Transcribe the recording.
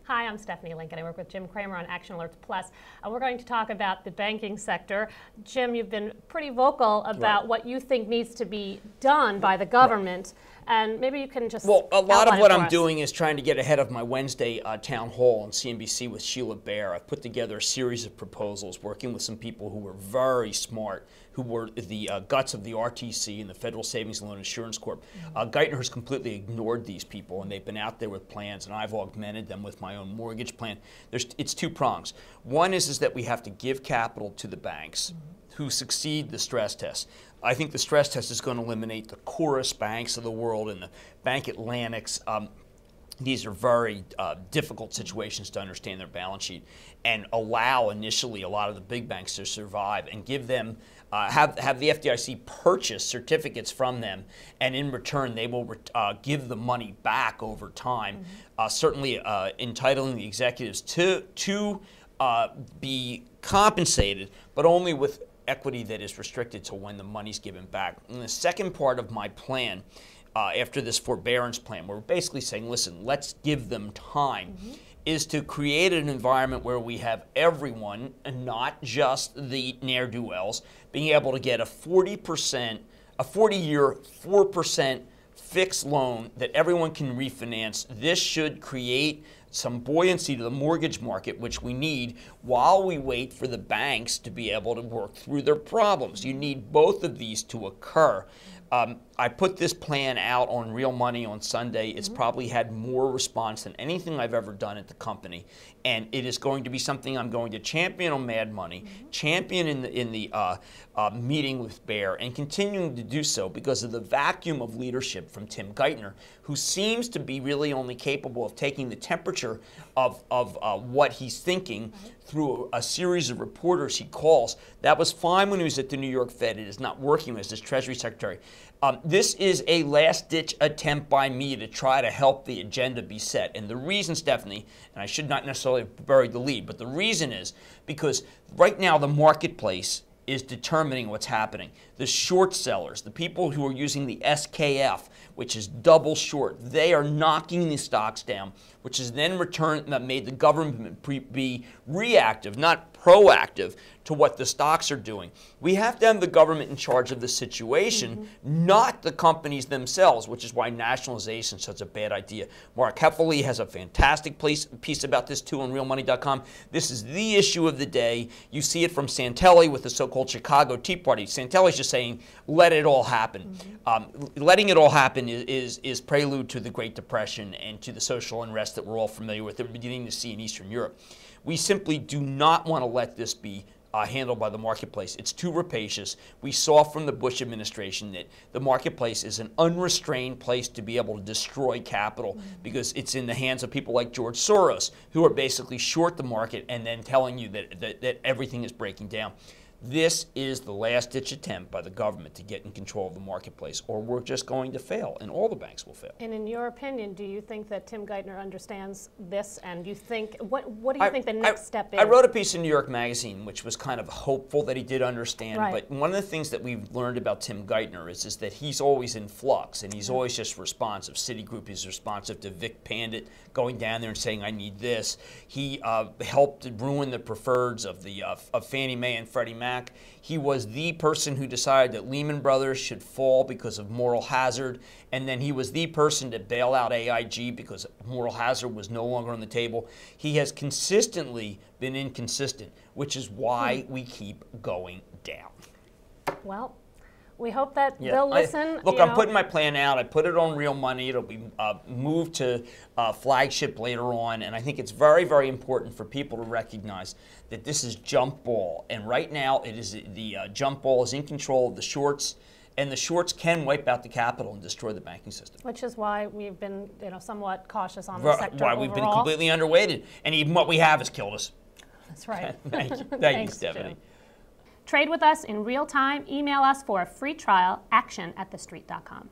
Hi, I'm Stephanie Lincoln. I work with Jim Cramer on Action Alerts Plus. We're going to talk about the banking sector. Jim, you've been pretty vocal about what you think needs to be done by the government. And maybe you can just a lot of what I'm doing is trying to get ahead of my Wednesday town hall on CNBC with Sheila Bair. I've put together a series of proposals working with some people who were very smart, who were the guts of the RTC and the Federal Savings and Loan Insurance Corp. Geithner has completely ignored these people, and they've been out there with plans, and I've augmented them with my own mortgage plan. It's two prongs. One is that we have to give capital to the banks who succeed the stress test. I think the stress test is going to eliminate the Chorus banks of the world and the Bank Atlantics. These are very difficult situations to understand their balance sheet, and allow initially a lot of the big banks to survive and give them, have the FDIC purchase certificates from them, and in return they will give the money back over time, certainly entitling the executives to be compensated, but only with equity that is restricted to when the money's given back. And the second part of my plan, after this forbearance plan, we're basically saying, listen, let's give them time, is to create an environment where we have everyone, and not just the ne'er-do-wells, being able to get a 40%, a 40-year, 4% fixed loan that everyone can refinance. This should create some buoyancy to the mortgage market, which we need while we wait for the banks to be able to work through their problems. You need both of these to occur. I put this plan out on Real Money on Sunday. It's probably had more response than anything I've ever done at the company, and it is going to be something I'm going to champion on Mad Money, champion in the meeting with Bair, and continuing to do so because of the vacuum of leadership from Tim Geithner, who seems to be really only capable of taking the temperature of what he's thinking through a series of reporters he calls. That was fine when he was at the New York Fed. It is not working as his Treasury Secretary. This is a last-ditch attempt by me to try to help the agenda be set. And the reason, Stephanie, and I should not necessarily bury the lead, but the reason is because right now the marketplace is determining what's happening. The short sellers, the people who are using the SKF, which is double short, they are knocking the stocks down, which has then made the government be reactive, not proactive, to what the stocks are doing. We have to have the government in charge of the situation, not the companies themselves, which is why nationalization is such a bad idea. Mark Heffley has a fantastic piece about this too on realmoney.com. This is the issue of the day. You see it from Santelli with the so-called Chicago Tea Party. Santelli's just saying, let it all happen. Letting it all happen is prelude to the Great Depression and to the social unrest that we're all familiar with, that we're beginning to see in Eastern Europe. We simply do not want to let this be handled by the marketplace. It's too rapacious. We saw from the Bush administration that the marketplace is an unrestrained place to be able to destroy capital because it's in the hands of people like George Soros, who are basically short the market and then telling you that everything is breaking down. This is the last-ditch attempt by the government to get in control of the marketplace, or we're just going to fail, and all the banks will fail. And in your opinion, do you think that Tim Geithner understands this? And do you think, what do you think the next step is? I wrote a piece in New York Magazine, which was kind of hopeful that he did understand. But one of the things that we've learned about Tim Geithner is that he's always in flux, and he's always just responsive. Citigroup is responsive to Vic Pandit going down there and saying, I need this. He helped ruin the preferreds of Fannie Mae and Freddie Mac. He was the person who decided that Lehman Brothers should fall because of moral hazard, and then he was the person to bail out AIG because moral hazard was no longer on the table. He has consistently been inconsistent, which is why we keep going down. Well, we hope that they'll listen. Look, I'm putting my plan out. I put it on Real Money. It'll be moved to flagship later on. And I think it's very, very important for people to recognize that this is jump ball. And right now, it is the jump ball is in control of the shorts. And the shorts can wipe out the capital and destroy the banking system. Which is why we've been, somewhat cautious on the sector Why we've been completely underweighted. And even what we have has killed us. That's right. Thank you. Thank you, Stephanie. Jim. Trade with us in real time. Email us for a free trial, action@thestreet.com.